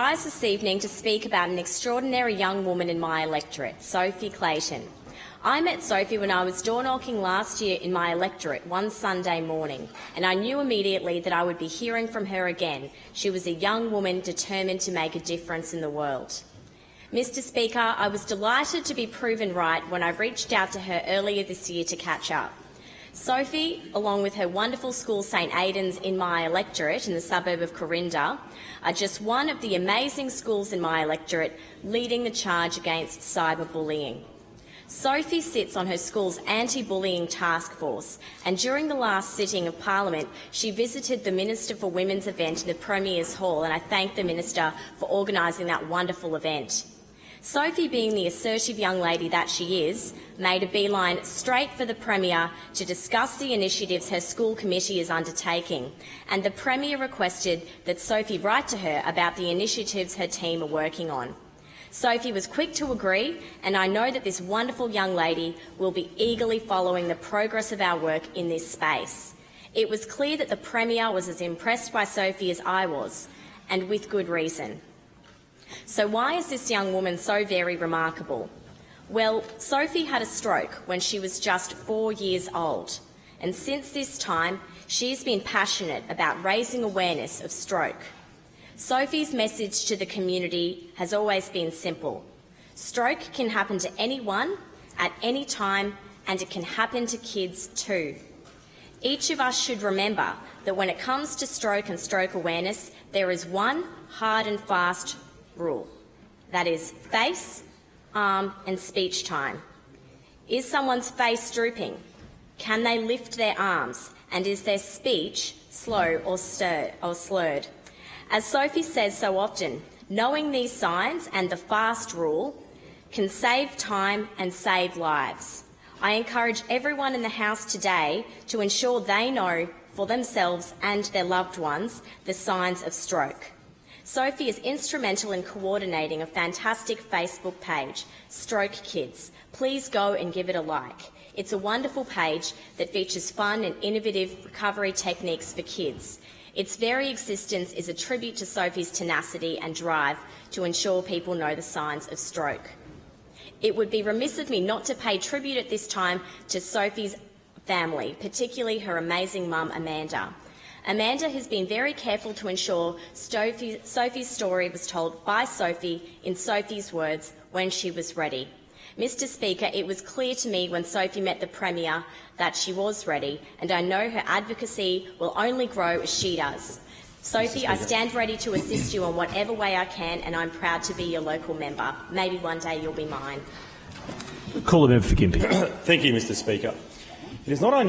rise this evening to speak about an extraordinary young woman in my electorate, Sophie Clayton. I met Sophie when I was door-knocking last year in my electorate one Sunday morning, and I knew immediately that I would be hearing from her again. She was a young woman determined to make a difference in the world. Mr. Speaker, I was delighted to be proven right when I reached out to her earlier this year to catch up. Sophie, along with her wonderful school St Aidan's in my electorate in the suburb of Corinda, are just one of the amazing schools in my electorate leading the charge against cyberbullying. Sophie sits on her school's anti-bullying task force, and during the last sitting of Parliament, she visited the Minister for Women's event in the Premier's Hall, and I thank the Minister for organising that wonderful event. Sophie, being the assertive young lady that she is, made a beeline straight for the Premier to discuss the initiatives her school committee is undertaking, and the Premier requested that Sophie write to her about the initiatives her team are working on. Sophie was quick to agree, and I know that this wonderful young lady will be eagerly following the progress of our work in this space. It was clear that the Premier was as impressed by Sophie as I was, and with good reason. So why is this young woman so very remarkable? Well, Sophie had a stroke when she was just 4 years old, and since this time she's been passionate about raising awareness of stroke. Sophie's message to the community has always been simple. Stroke can happen to anyone, at any time, and it can happen to kids too. Each of us should remember that when it comes to stroke and stroke awareness, there is one hard and fast rule. That is face, arm and speech time. Is someone's face drooping? Can they lift their arms? And is their speech slow or slurred? As Sophie says so often, knowing these signs and the fast rule can save time and save lives. I encourage everyone in the House today to ensure they know for themselves and their loved ones the signs of stroke. Sophie is instrumental in coordinating a fantastic Facebook page, Stroke Kids. Please go and give it a like. It's a wonderful page that features fun and innovative recovery techniques for kids. Its very existence is a tribute to Sophie's tenacity and drive to ensure people know the signs of stroke. It would be remiss of me not to pay tribute at this time to Sophie's family, particularly her amazing mum, Amanda. Amanda has been very careful to ensure Sophie's story was told by Sophie in Sophie's words when she was ready. Mr. Speaker, it was clear to me when Sophie met the Premier that she was ready, and I know her advocacy will only grow as she does. Sophie, I stand ready to assist you in whatever way I can, and I'm proud to be your local member. Maybe one day you'll be mine. Call the member for Gympie. Thank you, Mr. Speaker. It is not unusual